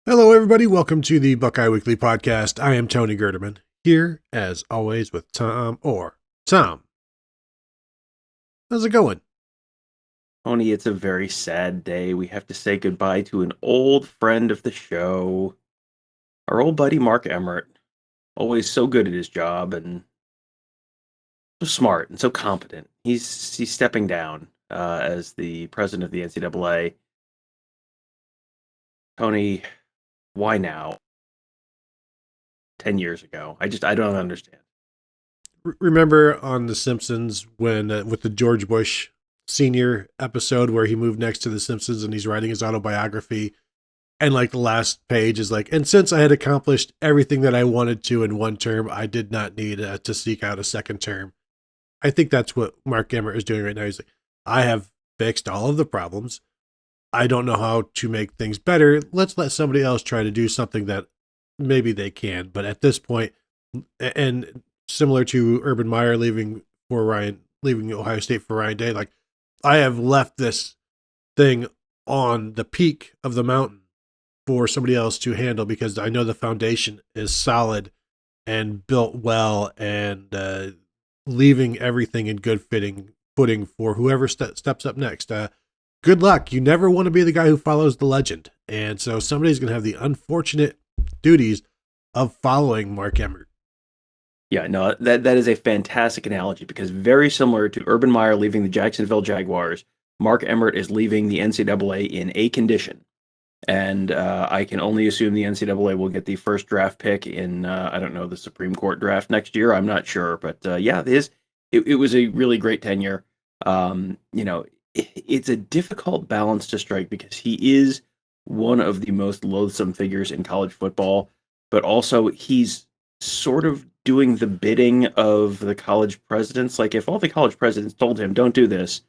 Hello, everybody. Welcome to the Buckeye Weekly podcast. I am Tony Gerdeman, here, as always, with Tom Orr. Tom, how's it going? Tony, it's a very sad day. We have to say goodbye to an old friend of the show, our old buddy Mark Emmert. Always so good at his job and so smart and so competent. He's stepping down as the president of the NCAA. Tony, why now? 10 years ago. I don't understand. Remember on The Simpsons when, with the George Bush Sr. episode where he moved next to The Simpsons and he's writing his autobiography? And like the last page is like, and since I had accomplished everything that I wanted to in one term, I did not need to seek out a second term. I think that's what Mark Emmert is doing right now. He's like, I have fixed all of the problems. I don't know how to make things better. Let's let somebody else try to do something that maybe they can. But at this point, and similar to Urban Meyer leaving Ohio State for Ryan Day, like I have left this thing on the peak of the mountain for somebody else to handle because I know the foundation is solid and built well and leaving everything in good footing for whoever steps up next. Good luck. You never want to be the guy who follows the legend. And so somebody's going to have the unfortunate duties of following Mark Emmert. Yeah, no, that is a fantastic analogy because very similar to Urban Meyer leaving the Jacksonville Jaguars, Mark Emmert is leaving the NCAA in a condition. And I can only assume the NCAA will get the first draft pick in, I don't know, the Supreme Court draft next year. I'm not sure. But yeah, it was a really great tenure. It's a difficult balance to strike because he is one of the most loathsome figures in college football, but also he's sort of doing the bidding of the college presidents. Like if all the college presidents told him, don't do this,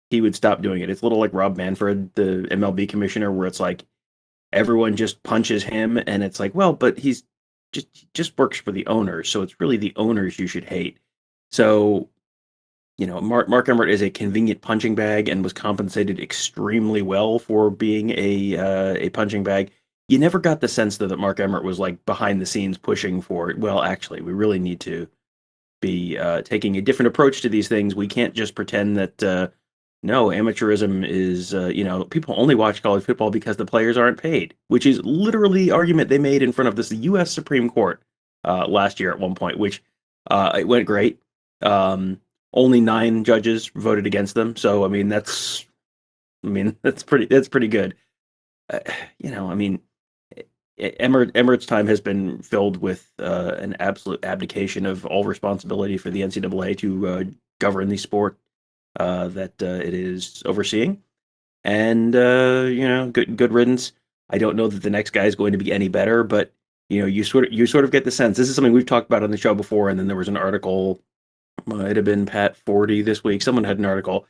he would stop doing it. It's a little like Rob Manfred, the MLB commissioner, where it's like everyone just punches him, and it's like, well, but he just works for the owners, so it's really the owners you should hate. So, Mark Emmert is a convenient punching bag and was compensated extremely well for being a punching bag. You never got the sense though that Mark Emmert was like behind the scenes pushing for, well, actually, we really need to be taking a different approach to these things. We can't just pretend that no, amateurism is, people only watch college football because the players aren't paid, which is literally the argument they made in front of this U.S. Supreme Court last year at one point, which it went great. Only 9 judges voted against them, so that's pretty good. Uh, I mean, Emmert's time has been filled with an absolute abdication of all responsibility for the NCAA to govern the sport that it is overseeing. And good riddance. I don't know that the next guy is going to be any better, but you sort of get the sense. This is something we've talked about on the show before, and then there was an article, might have been Pat 40 this week. Someone had an article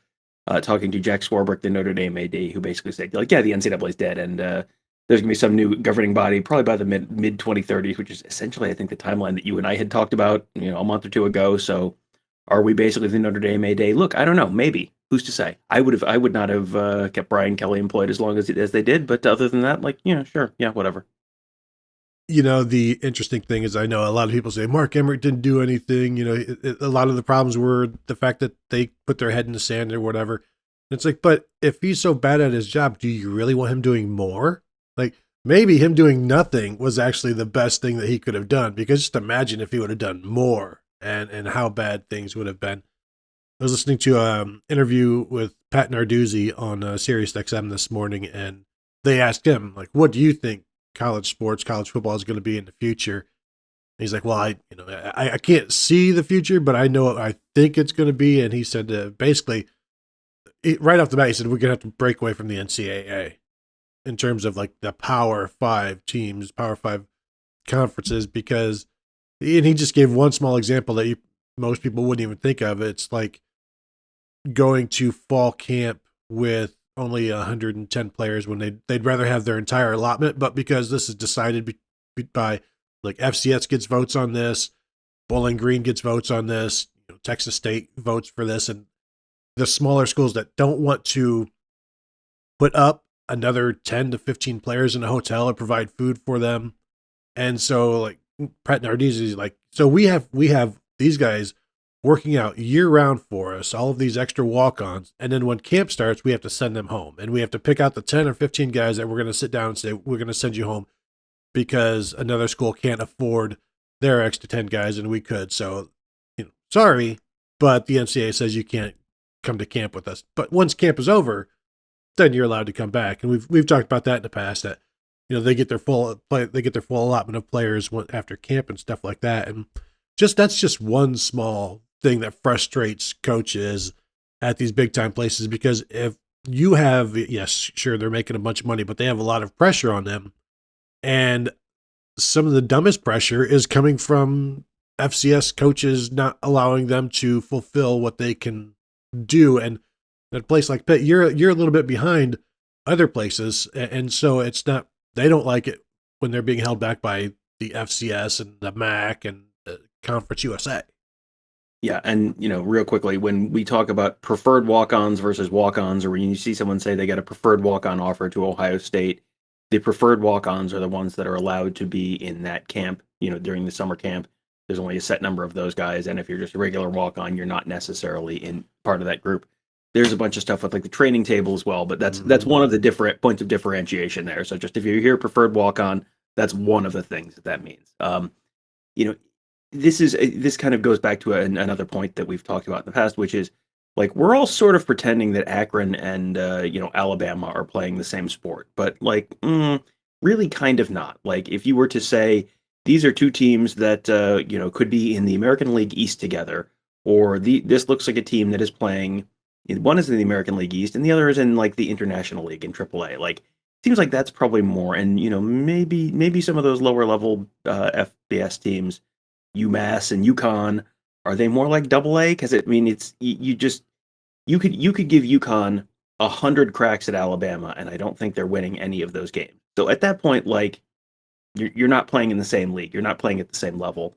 talking to Jack Swarbrick, the Notre Dame AD, who basically said, like, yeah, the NCAA is dead, and there's gonna be some new governing body probably by the mid 2030s, which is essentially, I think, the timeline that you and I had talked about, a month or two ago. So are we basically the Notre Dame A-Day? Look, I don't know. Maybe. Who's to say? I would not have kept Brian Kelly employed as long as they did. But other than that, like, sure, yeah, whatever. The interesting thing is I know a lot of people say Mark Emmert didn't do anything. A lot of the problems were the fact that they put their head in the sand or whatever. It's like, but if he's so bad at his job, do you really want him doing more? Like maybe him doing nothing was actually the best thing that he could have done because just imagine if he would have done more and how bad things would have been. I was listening to an interview with Pat Narduzzi on Sirius XM this morning, and they asked him, like, what do you think college sports, college football is going to be in the future? And he's like, well, I can't see the future, but I know what I think it's going to be. And he said, basically, right off the bat, he said, we're going to have to break away from the NCAA in terms of like the Power 5 teams, Power 5 conferences, because, and he just gave one small example that most people wouldn't even think of. It's like going to fall camp with only 110 players when they'd rather have their entire allotment, but because this is decided by like FCS gets votes on this, Bowling Green gets votes on this, Texas State votes for this, and the smaller schools that don't want to put up another 10 to 15 players in a hotel and provide food for them. And so like Pratt Nardizzi, like, so we have these guys working out year round for us, all of these extra walk-ons. And then when camp starts, we have to send them home, and we have to pick out the 10 or 15 guys that we're going to sit down and say, we're going to send you home because another school can't afford their extra 10 guys and we could. So, sorry, but the NCAA says you can't come to camp with us. But once camp is over, then you're allowed to come back. And we've talked about that in the past, that they get their full allotment of players after camp and stuff like that. And that's just one small thing that frustrates coaches at these big time places, because if you have, yes, sure, they're making a bunch of money, but they have a lot of pressure on them. And some of the dumbest pressure is coming from FCS coaches not allowing them to fulfill what they can do. And at a place like Pitt, you're a little bit behind other places. And so it's not, they don't like it when they're being held back by the FCS and the MAC and the Conference USA. Yeah, and real quickly, when we talk about preferred walk-ons versus walk-ons, or when you see someone say they got a preferred walk-on offer to Ohio State, the preferred walk-ons are the ones that are allowed to be in that camp, during the summer camp. There's only a set number of those guys, and if you're just a regular walk-on, you're not necessarily in part of that group. There's a bunch of stuff with like the training table as well, but that's one of the different points of differentiation there. So just if you hear preferred walk-on, that's one of the things that means. This kind of goes back to another point that we've talked about in the past, which is like we're all sort of pretending that Akron and Alabama are playing the same sport, but like really kind of not. Like if you were to say these are two teams that could be in the American League East together, or this looks like a team that is playing. One is in the American League East, and the other is in like the International League in AAA. Like seems like that's probably more, and maybe some of those lower level FBS teams. UMass and Uconn, are they more like AA? Because it's you could give Uconn 100 cracks at Alabama, and I don't think they're winning any of those games. So at that point, like you're not playing in the same league, you're not playing at the same level,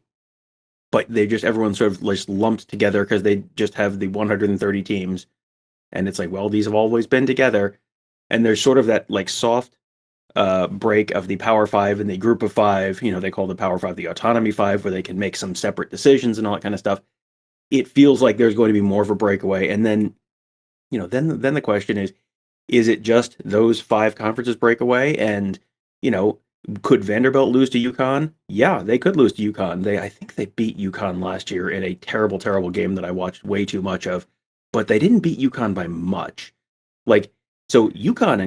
but everyone's sort of just lumped together because they just have the 130 teams, and it's like, well, these have always been together, and there's sort of that like soft break of the Power Five and the Group of Five. They call the Power Five the Autonomy Five, where they can make some separate decisions and all that kind of stuff. It feels like there's going to be more of a breakaway, and then, then the question is it just those 5 conferences break away? And could Vanderbilt lose to Uconn? Yeah, they could lose to Uconn. I think they beat Uconn last year in a terrible, terrible game that I watched way too much of, but they didn't beat Uconn by much. Like. So Uconn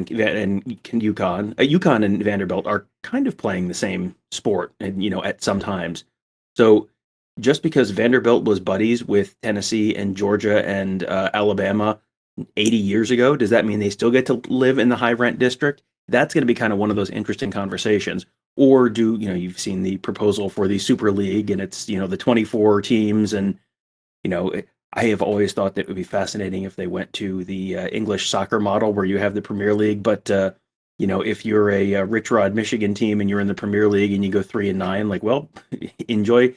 and Vanderbilt are kind of playing the same sport, and at some times. So just because Vanderbilt was buddies with Tennessee and Georgia and Alabama 80 years ago, does that mean they still get to live in the high rent district? That's going to be kind of one of those interesting conversations. Or you've seen the proposal for the Super League, and it's the 24 teams, and I have always thought that it would be fascinating if they went to the English soccer model where you have the Premier League, but if you're a Rich Rod Michigan team and you're in the Premier League and you go 3-9, like, well, enjoy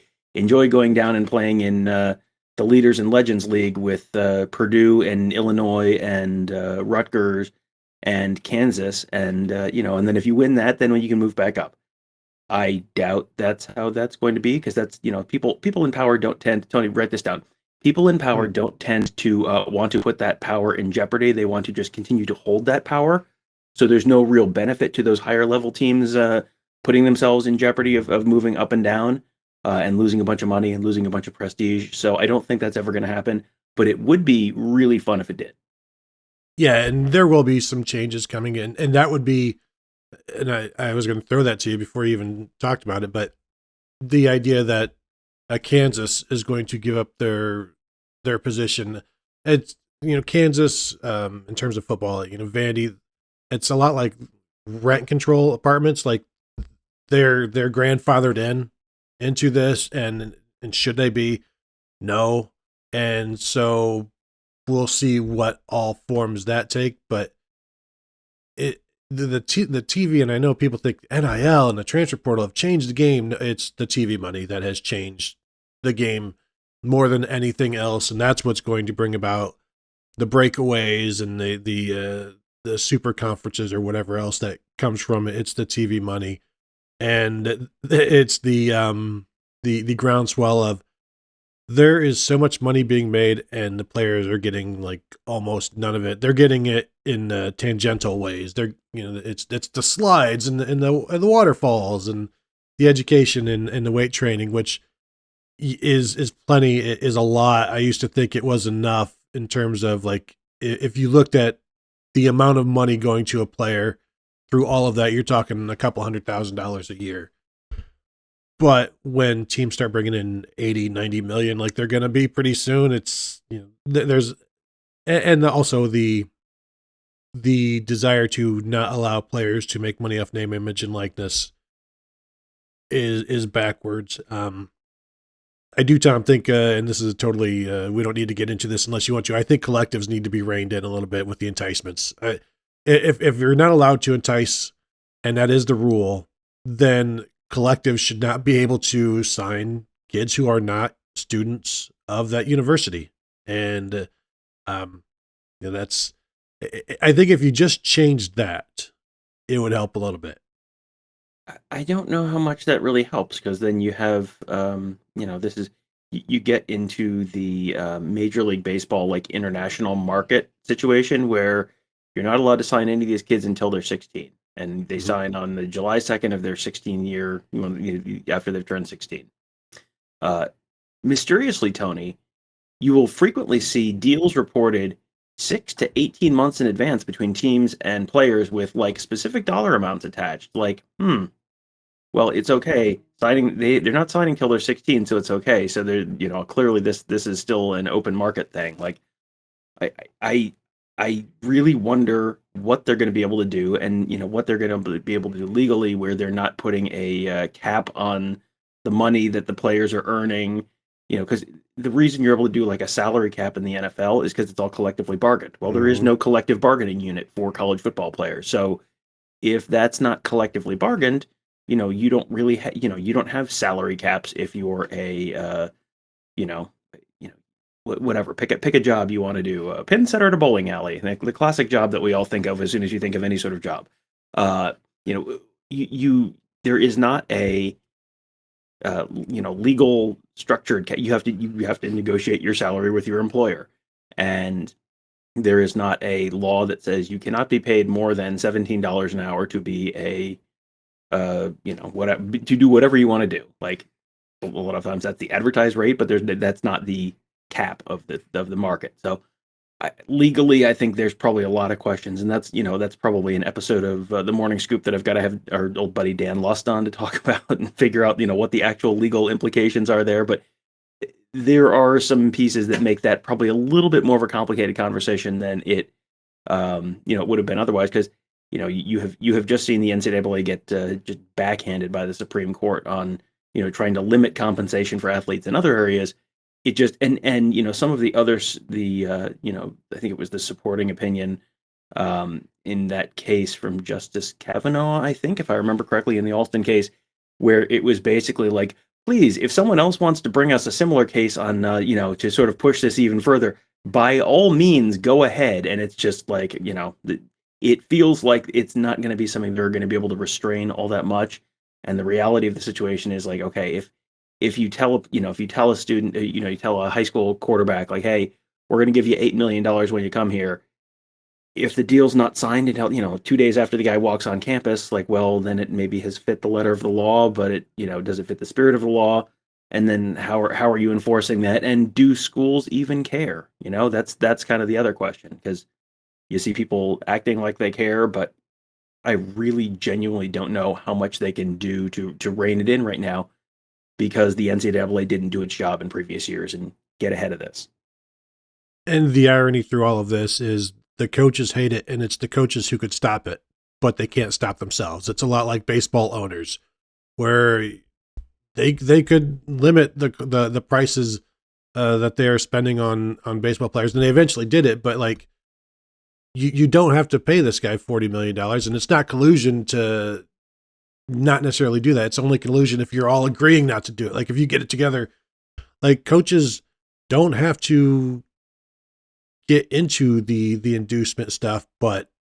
going down and playing in the Leaders and Legends League with Purdue and Illinois and Rutgers and Kansas, and and then if you win that, then you can move back up. I doubt that's how that's going to be, because that's people in power don't tend to, Tony, write this down. People in power don't tend to want to put that power in jeopardy. They want to just continue to hold that power. So there's no real benefit to those higher level teams putting themselves in jeopardy of moving up and down and losing a bunch of money and losing a bunch of prestige. So I don't think that's ever going to happen, but it would be really fun if it did. Yeah, and there will be some changes coming in, and that would be, and I was going to throw that to you before you even talked about it, but the idea that Kansas is going to give up their position. It's Kansas in terms of football. Vandy, it's a lot like rent control apartments. Like they're grandfathered into this, and should they be? No, and so we'll see what all forms that take. But the TV, and I know people think NIL and the transfer portal have changed the game. It's the TV money that has changed the game more than anything else, and that's what's going to bring about the breakaways and the the super conferences or whatever else that comes from it. It's the TV money, and it's the groundswell of there is so much money being made, and the players are getting like almost none of it. They're getting it in tangential ways. They're it's the slides and the waterfalls and the education and the weight training, which is plenty, is a lot. I used to think it was enough in terms of like if you looked at the amount of money going to a player through all of that, you're talking a couple $100,000 a year. But when teams start bringing in 80, 90 million, like they're going to be pretty soon, it's, there's, and also the desire to not allow players to make money off name, image, and likeness is backwards. I do, Tom, think, and this is totally, we don't need to get into this unless you want to. I think collectives need to be reined in a little bit with the enticements. If you're not allowed to entice, and that is the rule, then collectives should not be able to sign kids who are not students of that university. And that's, I think if you just changed that, it would help a little bit. I don't know how much that really helps because then you have, this is you get into the Major League Baseball like international market situation where you're not allowed to sign any of these kids until they're 16, and they sign on the July 2nd of their 16 year after they've turned 16. Mysteriously, Tony, you will frequently see deals reported 6 to 18 months in advance between teams and players with like specific dollar amounts attached. Like, well, it's okay. They're not signing till they're 16, so it's okay. So they're, clearly this is still an open market thing. Like, I really wonder what they're going to be able to do, and what they're going to be able to do legally, where they're not putting a cap on the money that the players are earning. Because the reason you're able to do like a salary cap in the NFL is because it's all collectively bargained. Well, there is no collective bargaining unit for college football players. So if that's not collectively bargained, you don't really, you don't have salary caps if you're a, whatever, pick a job you want to do, a pin setter at a bowling alley, the classic job that we all think of as soon as you think of any sort of job. There is not a, legal structured, you have to negotiate your salary with your employer. And there is not a law that says you cannot be paid more than $17 an hour to be a, whatever, to do whatever you want to do. Like a lot of times that's the advertised rate, but that's not the cap of the market. So legally, I think there's probably a lot of questions, and that's probably an episode of the Morning Scoop that I've got to have our old buddy Dan Lust on to talk about and figure out what the actual legal implications are there. But there are some pieces that make that probably a little bit more of a complicated conversation than it would have been otherwise, because you have just seen the NCAA get just backhanded by the Supreme Court on trying to limit compensation for athletes in other areas. It just and some of the others, I think it was the supporting opinion in that case from Justice Kavanaugh, I think, if I remember correctly, in the Alston case, where it was basically like, please, if someone else wants to bring us a similar case on to sort of push this even further, by all means go ahead. And it's just like it feels like it's not going to be something they're going to be able to restrain all that much. And the reality of the situation is like, okay, if you tell a student, you tell a high school quarterback, like, hey, we're going to give you $8 million when you come here. If the deal's not signed until, 2 days after the guy walks on campus, like, well, then it maybe has fit the letter of the law, but it, does it fit the spirit of the law? And then how are you enforcing that? And do schools even care? That's kind of the other question, because you see people acting like they care, but I really genuinely don't know how much they can do to rein it in right now, because the NCAA didn't do its job in previous years and get ahead of this. And the irony through all of this is the coaches hate it, and it's the coaches who could stop it, but they can't stop themselves. It's a lot like baseball owners, where they could limit the prices that they are spending on baseball players, and they eventually did it. But like, you don't have to pay this guy $40 million, and it's not collusion to not necessarily do that. It's only collusion if you're all agreeing not to do it. Like if you get it together, like coaches don't have to get into the inducement stuff, but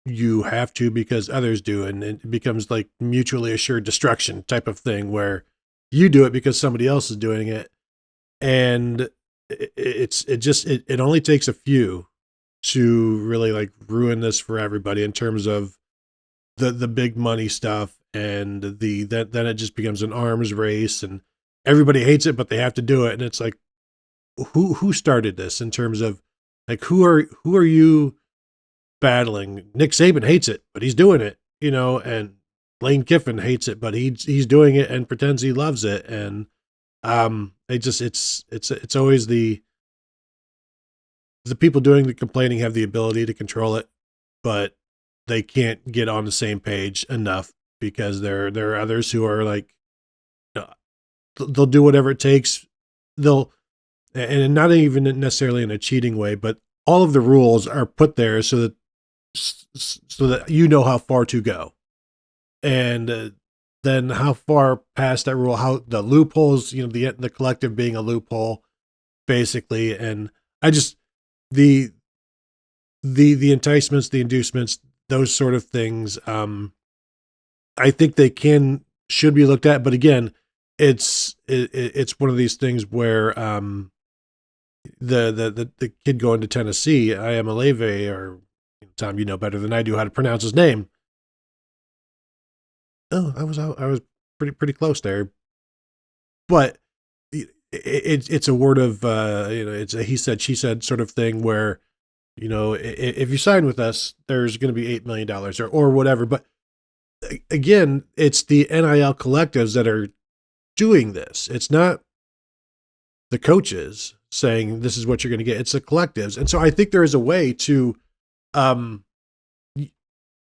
you have to because others do, and it becomes like mutually assured destruction type of thing where you do it because somebody else is doing it, and it only takes a few to really like ruin this for everybody in terms of the big money stuff, and then it just becomes an arms race, and everybody hates it but they have to do it, and it's like who started this in terms of like who are you battling? Nick Saban hates it but he's doing it, and Lane Kiffin hates it but he's doing it and pretends he loves it, and it's always the people doing the complaining have the ability to control it, but they can't get on the same page enough because there are others who are like, they'll do whatever it takes. They'll, and not even necessarily in a cheating way, but all of the rules are put there so that you know how far to go, and then how far past that rule, how the loopholes, the collective being a loophole, basically, and I just the enticements, the inducements, those sort of things. I think they should be looked at, but again, it's one of these things where the kid going to Tennessee, Iamaleava, or Tom, you know better than I do how to pronounce his name. Oh, I was pretty close there, but it's a word of it's a he said she said sort of thing where if you sign with us, there's going to be $8 million or whatever. But again, it's the NIL collectives that are doing this. It's not the coaches saying this is what you're going to get. It's the collectives. And so I think there is a way to,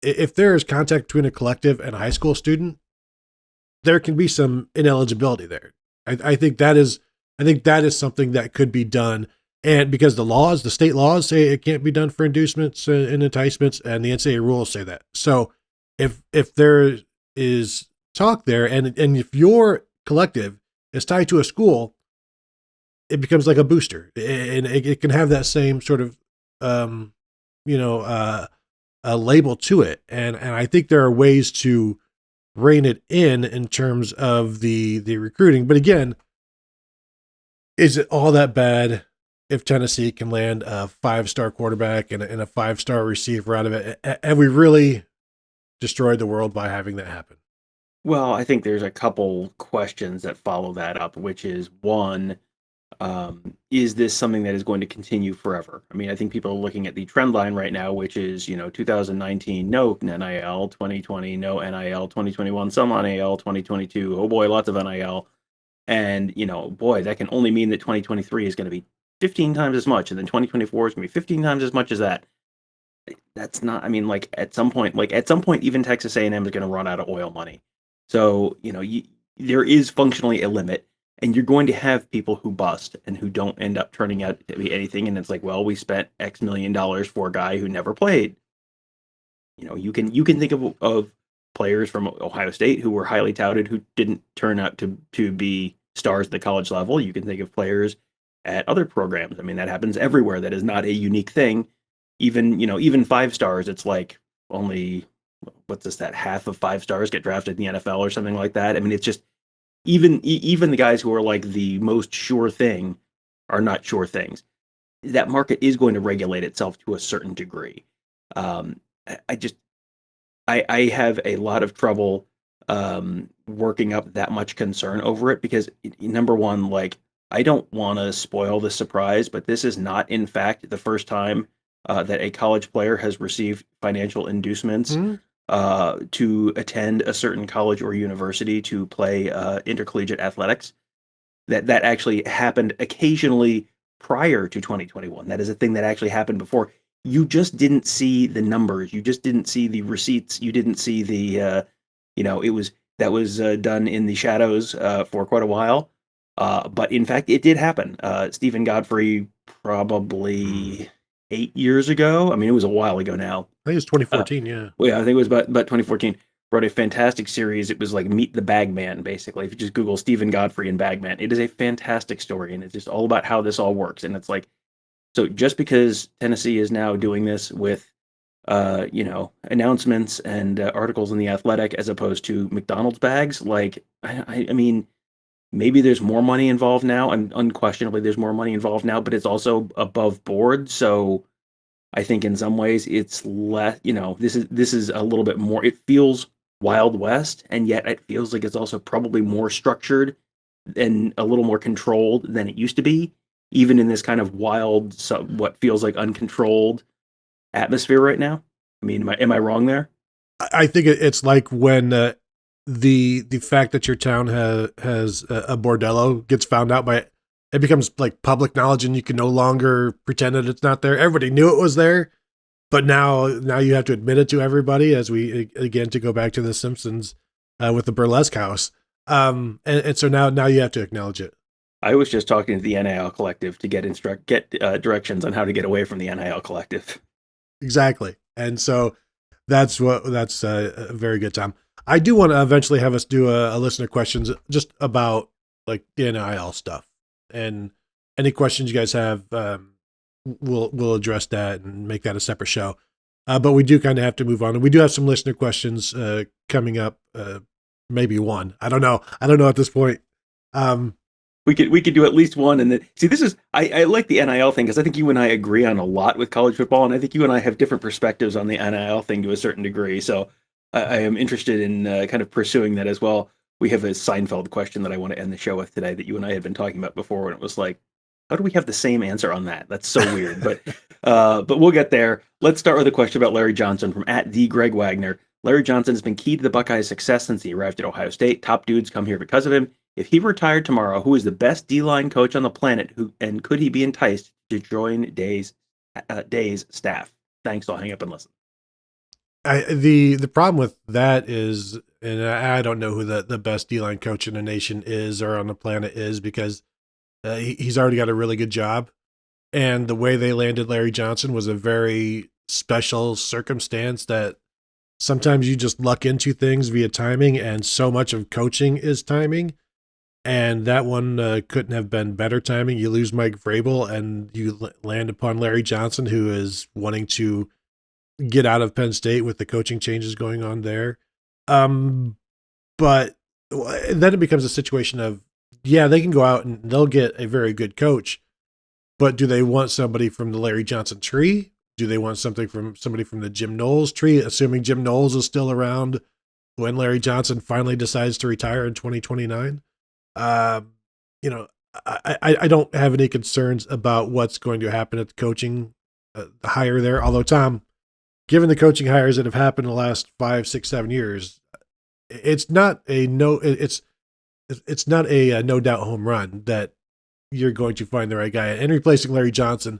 if there is contact between a collective and a high school student, there can be some ineligibility there. I think that is something that could be done. And because the state laws say it can't be done for inducements and enticements, and the NCAA rules say that. So if there is talk there, and if your collective is tied to a school, it becomes like a booster, and it can have that same sort of a label to it. And I think there are ways to rein it in terms of the recruiting. But again, is it all that bad if Tennessee can land a 5-star quarterback and a 5-star receiver out of it? Have we really destroyed the world by having that happen? Well, I think there's a couple questions that follow that up, which is one, is this something that is going to continue forever? I mean, I think people are looking at the trend line right now, which is, 2019, no NIL, 2020, no NIL, 2021, some NIL, 2022, oh boy, lots of NIL. And, boy, that can only mean that 2023 is going to be 15 times as much, and then 2024 is going to be 15 times as much as that. That's not, I mean, at some point, even Texas A&M is going to run out of oil money. So, there is functionally a limit, and you're going to have people who bust and who don't end up turning out to be anything. And it's like, well, we spent X million dollars for a guy who never played. You can think of players from Ohio State who were highly touted who didn't turn out to be stars at the college level. You can think of players at other programs. I mean, that happens everywhere. That is not a unique thing. Even 5 stars, it's like only, what's this, that half of 5 stars get drafted in the NFL or something like that. I mean, it's just, even the guys who are like the most sure thing are not sure things. That market is going to regulate itself to a certain degree. I have a lot of trouble working up that much concern over it because, number one, like, I don't want to spoil the surprise, but this is not, in fact, the first time that a college player has received financial inducements to attend a certain college or university to play intercollegiate athletics. That actually happened occasionally prior to 2021. That is a thing that actually happened before. You just didn't see the numbers. You just didn't see the receipts. You didn't see the, that was done in the shadows for quite a while. But in fact, it did happen. Stephen Godfrey, probably 8 years ago. I mean, it was a while ago now. I think it was 2014, yeah. Well, yeah, I think it was about 2014. Wrote a fantastic series. It was like Meet the Bagman, basically. If you just Google Stephen Godfrey and Bagman, it is a fantastic story, and it's just all about how this all works. And it's like, so just because Tennessee is now doing this with announcements and articles in the Athletic as opposed to McDonald's bags. Like, I mean, maybe there's more money involved now, and unquestionably there's more money involved now, but it's also above board. So I think in some ways it's less, this is a little bit more, it feels Wild West, and yet it feels like it's also probably more structured and a little more controlled than it used to be, even in this kind of wild, what feels like uncontrolled atmosphere right now. I mean, am I wrong there? I think it's like when the fact that your town has a bordello gets found out by it becomes like public knowledge, and you can no longer pretend that it's not there. Everybody knew it was there, but now you have to admit it to everybody. As we again to go back to the Simpsons with the burlesque house, and so now you have to acknowledge it. I was just talking to the NIL collective to get directions on how to get away from the NIL collective. Exactly, and so that's a very good time. I do want to eventually have us do a listener questions just about like the NIL stuff, and any questions you guys have, we'll address that and make that a separate show. But we do kind of have to move on, and we do have some listener questions coming up. Maybe one. I don't know. At this point. We could do at least one, and then see. This is I like the NIL thing because I think you and I agree on a lot with college football, and I think you and I have different perspectives on the NIL thing to a certain degree. So I am interested in kind of pursuing that as well. We have a Seinfeld question that I want to end the show with today that you and I had been talking about before, and it was like, how do we have the same answer on that? That's so weird, but we'll get there. Let's start with a question about Larry Johnson from @TheGregWagner. Larry Johnson has been key to the Buckeyes' success since he arrived at Ohio State. Top dudes come here because of him. If he retired tomorrow, who is the best D-line coach on the planet? And could he be enticed to join Day's staff? Thanks. I'll hang up and listen. The problem with that is, and I don't know who the best D-line coach in the nation is or on the planet is, because he's already got a really good job. And the way they landed Larry Johnson was a very special circumstance that sometimes you just luck into things via timing, and so much of coaching is timing. And that one couldn't have been better timing. You lose Mike Vrabel, and you land upon Larry Johnson, who is wanting to get out of Penn State with the coaching changes going on there. But then it becomes a situation of, yeah, they can go out and they'll get a very good coach, but do they want somebody from the Larry Johnson tree? Do they want somebody from the Jim Knowles tree, assuming Jim Knowles is still around when Larry Johnson finally decides to retire in 2029? I don't have any concerns about what's going to happen at the coaching hire there. Although, Tom, given the coaching hires that have happened in the last 5, 6, 7 years, it's not a no doubt home run that you're going to find the right guy. And replacing Larry Johnson,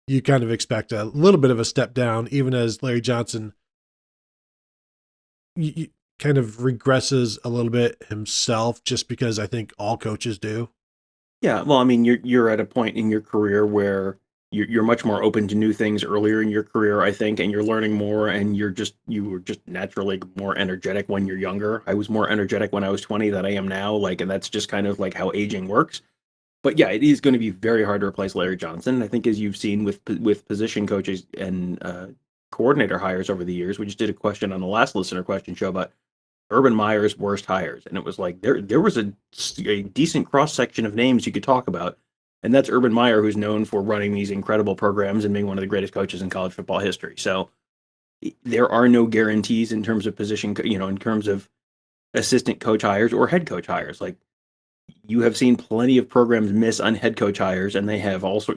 you kind of expect a little bit of a step down, even as Larry Johnson kind of regresses a little bit himself, just because I think all coaches do. Yeah, well, I mean, you're at a point in your career where you're much more open to new things earlier in your career, I think, and you're learning more, and you were just naturally more energetic when you're younger. I was more energetic when I was 20 than I am now, like, and that's just kind of like how aging works. But yeah, it is going to be very hard to replace Larry Johnson. I think, as you've seen with position coaches and coordinator hires over the years. We just did a question on the last listener question show about Urban Meyer's worst hires, and it was like there was a decent cross section of names you could talk about, and that's Urban Meyer, who's known for running these incredible programs and being one of the greatest coaches in college football history. So there are no guarantees in terms of position, in terms of assistant coach hires or head coach hires. Like, you have seen plenty of programs miss on head coach hires, and they have also,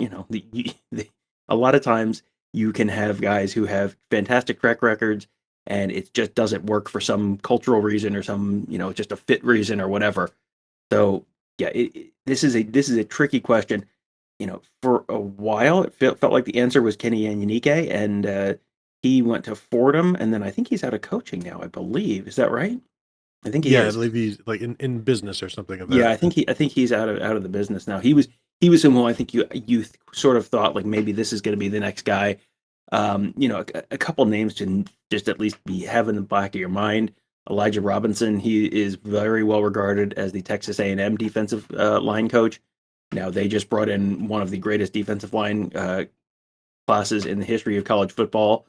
a lot of times you can have guys who have fantastic track records, and it just doesn't work for some cultural reason or some, just a fit reason or whatever. So yeah, this is a tricky question. For a while it felt like the answer was Kenny Anyanike, and he went to Fordham, and then I think he's out of coaching now, I believe. Is that right? I think he Yeah, I is. believe he's like in business or something of Yeah, that. I think he's out of the business now. He was someone I think you sort of thought like maybe this is going to be the next guy. A couple names to just at least have in the back of your mind. Elijah Robinson, he is very well regarded as the Texas A&M defensive line coach. Now, they just brought in one of the greatest defensive line classes in the history of college football.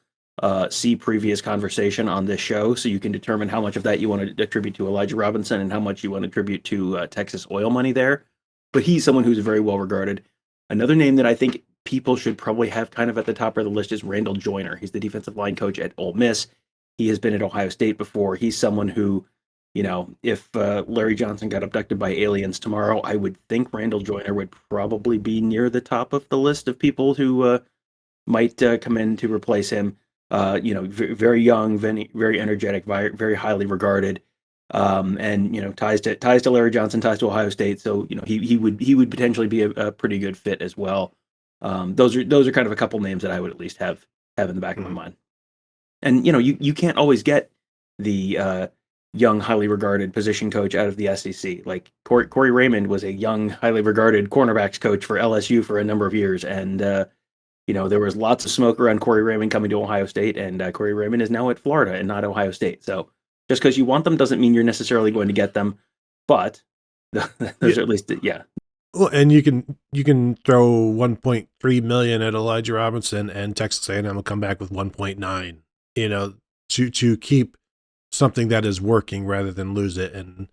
see previous conversation on this show, so you can determine how much of that you want to attribute to Elijah Robinson and how much you want to attribute to Texas oil money there. But he's someone who's very well regarded. Another name that I think people should probably have kind of at the top of the list is Randall Joyner. He's the defensive line coach at Ole Miss. He has been at Ohio State before. He's someone who, if Larry Johnson got abducted by aliens tomorrow, I would think Randall Joyner would probably be near the top of the list of people who might come in to replace him. Very young, very energetic, very highly regarded, and ties to Larry Johnson, ties to Ohio State. So he would potentially be a pretty good fit as well. Those are kind of a couple names that I would at least have in the back of my mind. And you can't always get the young, highly regarded position coach out of the SEC. Like Corey Raymond was a young, highly regarded cornerbacks coach for LSU for a number of years, and there was lots of smoke around Corey Raymond coming to Ohio State, and Corey Raymond is now at Florida and not Ohio State. So just because you want them doesn't mean you're necessarily going to get them, but those are at least, yeah. Well, and you can throw 1.3 million at Elijah Robinson, and Texas A&M will come back with 1.9. To keep something that is working rather than lose it, and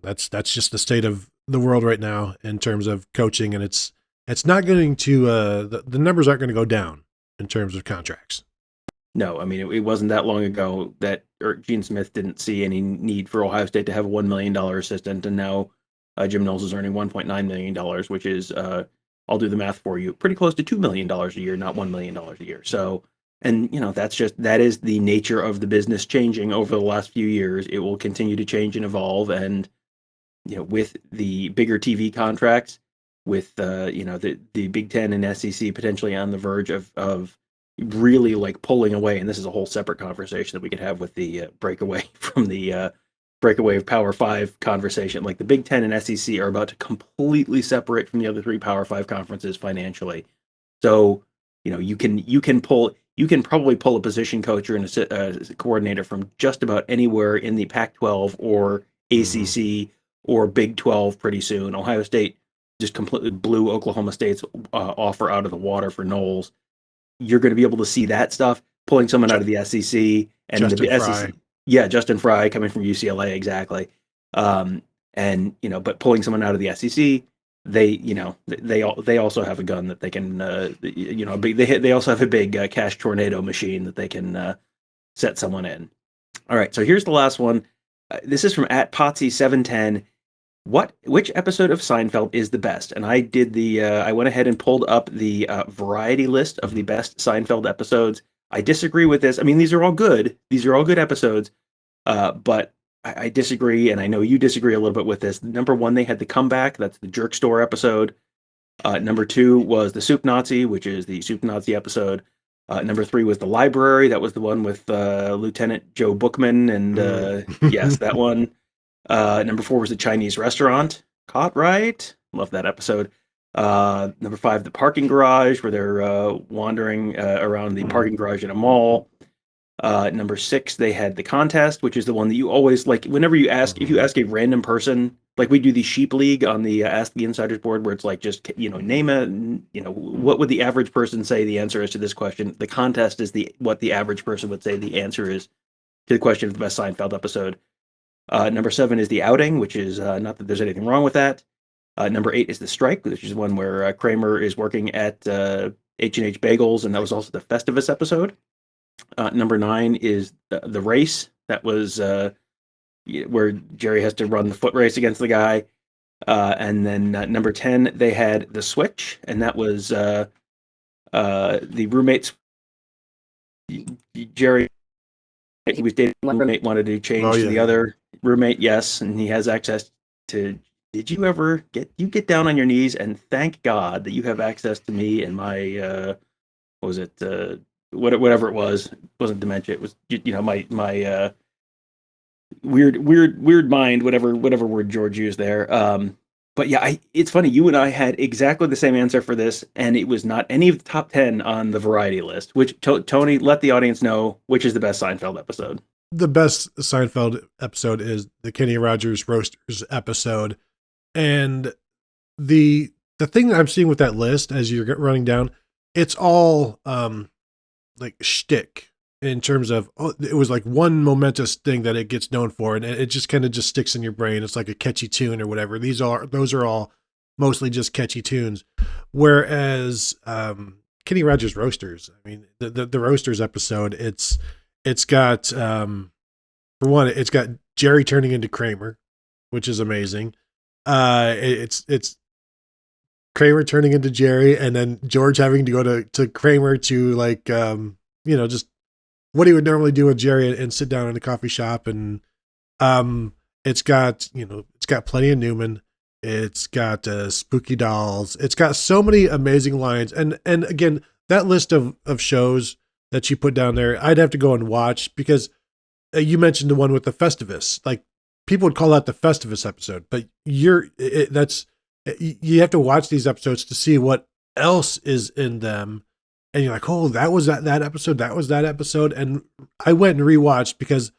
that's just the state of the world right now in terms of coaching, and it's not going to the numbers aren't going to go down in terms of contracts. No, I mean it wasn't that long ago that Gene Smith didn't see any need for Ohio State to have a $1 million assistant, and now Jim Knowles is earning $1.9 million, which is I'll do the math for you, pretty close to $2 million a year, not $1 million a year. So, and that is the nature of the business changing over the last few years. It will continue to change and evolve, and with the bigger TV contracts, with the Big Ten and SEC potentially on the verge of really like pulling away, and this is a whole separate conversation that we could have with the breakaway from the breakaway of Power 5 conversation. Like the Big Ten and SEC are about to completely separate from the other three Power 5 conferences financially. So you can probably pull a position coach or a coordinator from just about anywhere in the Pac-12 or ACC or Big 12 pretty soon. Ohio State just completely blew Oklahoma State's offer out of the water for Knowles. You're going to be able to see that stuff, pulling someone out of the SEC and Justin the Fry. SEC. Yeah, Justin Fry coming from UCLA, exactly. But pulling someone out of the SEC, they also have a gun that they can, they also have a big cash tornado machine that they can set someone in. All right, so here's the last one. This is from @Potsy710. Which episode of Seinfeld is the best? And I did I went ahead and pulled up the variety list of the best Seinfeld episodes. I disagree with this. I mean, these are all good. These are all good episodes. But I disagree, and I know you disagree a little bit with this. Number one, they had the comeback. That's the Jerk Store episode. Number two was the Soup Nazi, which is the Soup Nazi episode. Number three was the Library. That was the one with Lieutenant Joe Bookman, and yes, that one. Number four was the Chinese restaurant. Caught right. Love that episode. Number five, the parking garage, where they're wandering around the parking garage in a mall. Number six, they had the contest, which is the one that you always like. Whenever you ask, if you ask a random person, like we do the Sheep League on the Ask the Insiders board, where it's like just name what would the average person say the answer is to this question. The contest is what the average person would say the answer is to the question of the best Seinfeld episode. Number seven is the outing, which is not that there's anything wrong with that. Number eight is the strike, which is one where Kramer is working at H&H Bagels, and that was also the Festivus episode. Number nine is the race. That was where Jerry has to run the foot race against the guy. And then number 10, they had the switch, and that was the roommates. Jerry, he was dating a roommate, wanted to change to the other roommate, yes, and he has access to. Did you ever get down on your knees and thank God that you have access to me and my what was it whatever it was? It wasn't dementia. It was my weird mind, whatever word George used there. But yeah, it's funny. You and I had exactly the same answer for this, and it was not any of the top 10 on the variety list. Which Tony, let the audience know which is the best Seinfeld episode. The best Seinfeld episode is the Kenny Rogers Roasters episode, and the thing that I'm seeing with that list as you're running down, it's all like shtick in terms of, oh, it was like one momentous thing that it gets known for, and it just kind of just sticks in your brain. It's like a catchy tune or whatever. Those are all mostly just catchy tunes. Whereas Kenny Rogers Roasters, I mean, the Roasters episode, it's got for one, it's got Jerry turning into Kramer, which is amazing. It's Kramer turning into Jerry, and then George having to go to Kramer to like just what he would normally do with Jerry and sit down in a coffee shop. And it's got plenty of Newman. It's got spooky dolls. It's got so many amazing lines. And again, that list of shows that you put down there, I'd have to go and watch, because you mentioned the one with the Festivus. Like, people would call that the Festivus episode, but you have to watch these episodes to see what else is in them. And you're like, oh, that was that episode. That was that episode. And I went and rewatched, because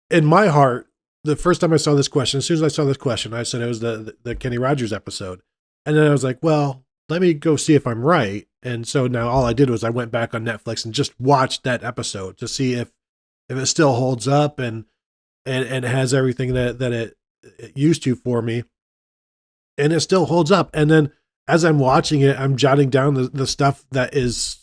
in my heart, the first time I saw this question, as soon as I saw this question, I said it was the Kenny Rogers episode. And then I was like, well, let me go see if I'm right. And so now all I did was I went back on Netflix and just watched that episode to see if it still holds up and has everything that it used to for me. And it still holds up. And then as I'm watching it, I'm jotting down the stuff that is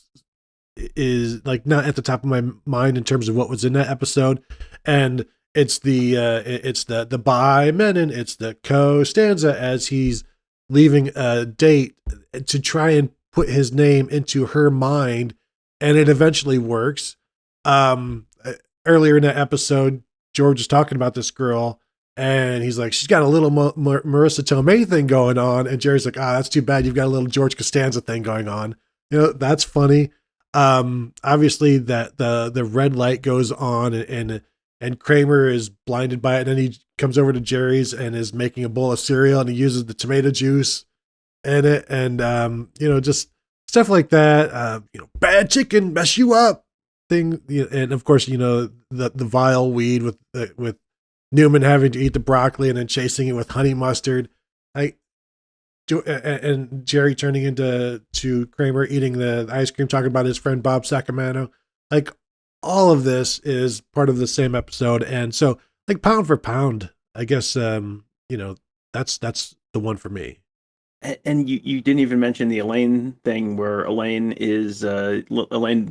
like not at the top of my mind in terms of what was in that episode. And it's the by Menon, it's the Costanza as he's leaving a date to try and put his name into her mind, and it eventually works. Earlier in that episode, George is talking about this girl, and he's like, she's got a little Marissa Tomei thing going on, and Jerry's like, that's too bad, you've got a little George Costanza thing going on. That's funny. Obviously that the red light goes on, and Kramer is blinded by it. And then he comes over to Jerry's and is making a bowl of cereal, and he uses the tomato juice in it. And, just stuff like that. Bad chicken, mess you up thing. And of course, the vile weed with Newman having to eat the broccoli and then chasing it with honey mustard. And Jerry turning into Kramer eating the ice cream, talking about his friend Bob Sacamano. Like, all of this is part of the same episode. And so, like, pound for pound, I guess, that's the one for me. And you didn't even mention the Elaine thing, where Elaine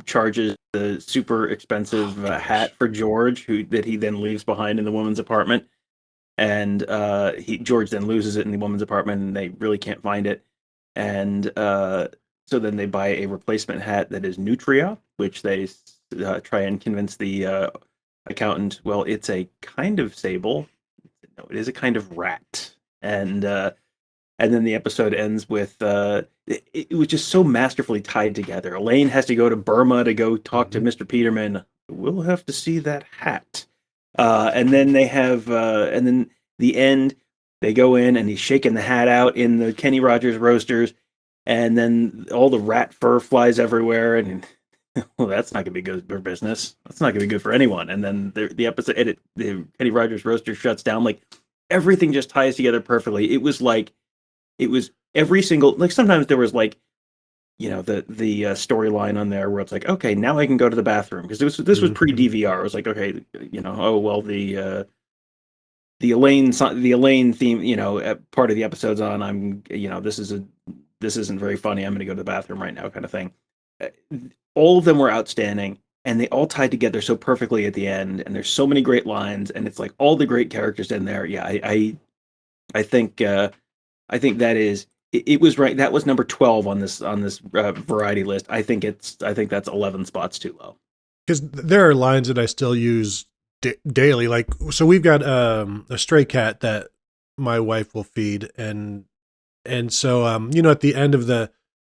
charges the super expensive hat for George, that he then leaves behind in the woman's apartment. And George then loses it in the woman's apartment, and they really can't find it. And so then they buy a replacement hat that is Nutria, which they try and convince the accountant, well, it's a kind of sable. No, it is a kind of rat. And then the episode ends with it was just so masterfully tied together. Elaine has to go to Burma to go talk to Mr. Peterman. We'll have to see that hat. And then they have, and then the end, they go in and he's shaking the hat out in the Kenny Rogers Roasters, and then all the rat fur flies everywhere, and well, that's not going to be good for business. That's not going to be good for anyone. And then the episode, the Kenny Rogers Roaster shuts down. Like, everything just ties together perfectly. It was every single, like, sometimes there was like, the storyline on there where it's like, okay, now I can go to the bathroom, because this was pre-DVR. It was like, okay, oh well, the Elaine theme, part of the episode's on. I'm, this isn't very funny. I'm going to go to the bathroom right now, kind of thing. All of them were outstanding, and they all tied together so perfectly at the end. And there's so many great lines, and it's like all the great characters in there. Yeah, I think that is. It was right. That was number 12 on this variety list. I think that's 11 spots too low. Because there are lines that I still use daily. Like, so we've got a stray cat that my wife will feed, and so at the end of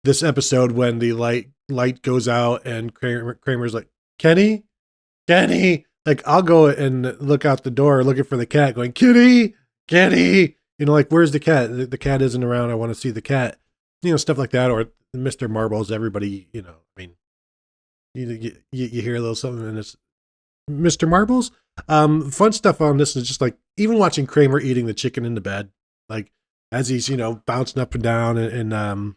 this episode, when the light goes out and Kramer's like, Kenny, like, I'll go and look out the door looking for the cat, going, Kenny. Like, where's the cat? The cat isn't around. I want to see the cat. Stuff like that. Or Mr. Marbles, everybody, I mean, you hear a little something, and it's Mr. Marbles. Fun stuff on this is just like, even watching Kramer eating the chicken in the bed, like, as he's, bouncing up and down and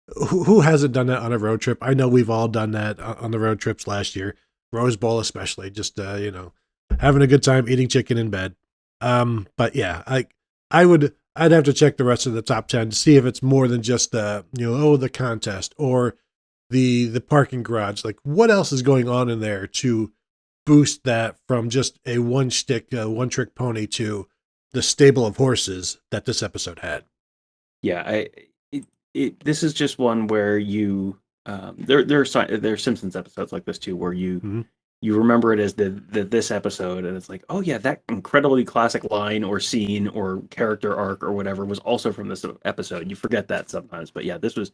who hasn't done that on a road trip? I know we've all done that on the road trips last year, Rose Bowl especially. Just having a good time eating chicken in bed. But yeah, I'd have to check the rest of the top 10 to see if it's more than just the contest or the parking garage. Like, what else is going on in there to boost that from just a one trick pony to the stable of horses that this episode had? Yeah, this is just one where you there are Simpsons episodes like this too, where you remember it as this episode, and it's like, oh yeah, that incredibly classic line or scene or character arc or whatever was also from this episode. You forget that sometimes, but yeah, this was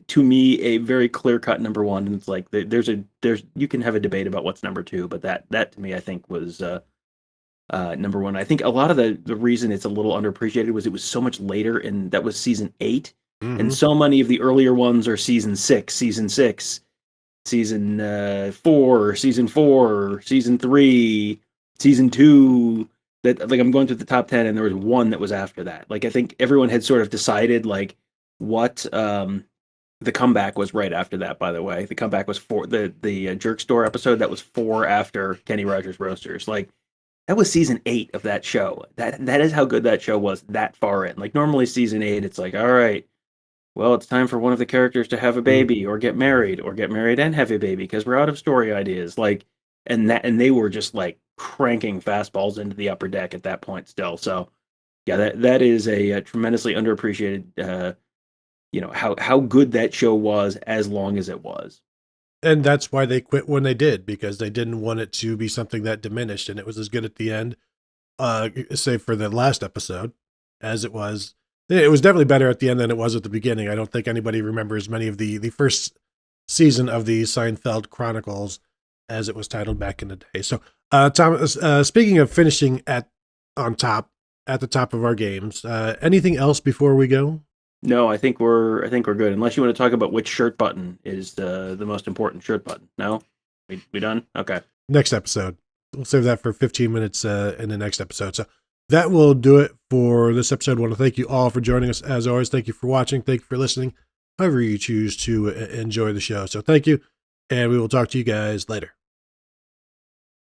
to me a very clear cut number one, and it's like there's you can have a debate about what's number two, but that to me I think was number one. I think a lot of the reason it's a little underappreciated was it was so much later, and that was season 8, and so many of the earlier ones are season 6, season 4, season 4, season 3, season 2. That, like, I'm going through the top 10, and there was one that was after that. Like, I think everyone had sort of decided like what the comeback was right after that. By the way, the comeback was for the Jerk Store episode. That was 4 after Kenny Rogers Roasters. Like, that was season 8 of that show. That is how good that show was that far in. Like, normally season 8, it's like, all right, well, it's time for one of the characters to have a baby or get married and have a baby because we're out of story ideas. Like, and they were just like cranking fastballs into the upper deck at that point still. So yeah, that is a tremendously underappreciated, how good that show was as long as it was. And that's why they quit when they did, because they didn't want it to be something that diminished, and it was as good at the end, say for the last episode, as it was. It was definitely better at the end than it was at the beginning. I don't think anybody remembers many of the first season of the Seinfeld Chronicles, as it was titled back in the day. So, Thomas, speaking of finishing at the top of our games, anything else before we go? No, I think we're good. Unless you want to talk about which shirt button is the most important shirt button. No, we done? Okay. Next episode. We'll save that for 15 minutes in the next episode. So that will do it for this episode. I want to thank you all for joining us. As always, thank you for watching. Thank you for listening. However you choose to enjoy the show. So thank you, and we will talk to you guys later.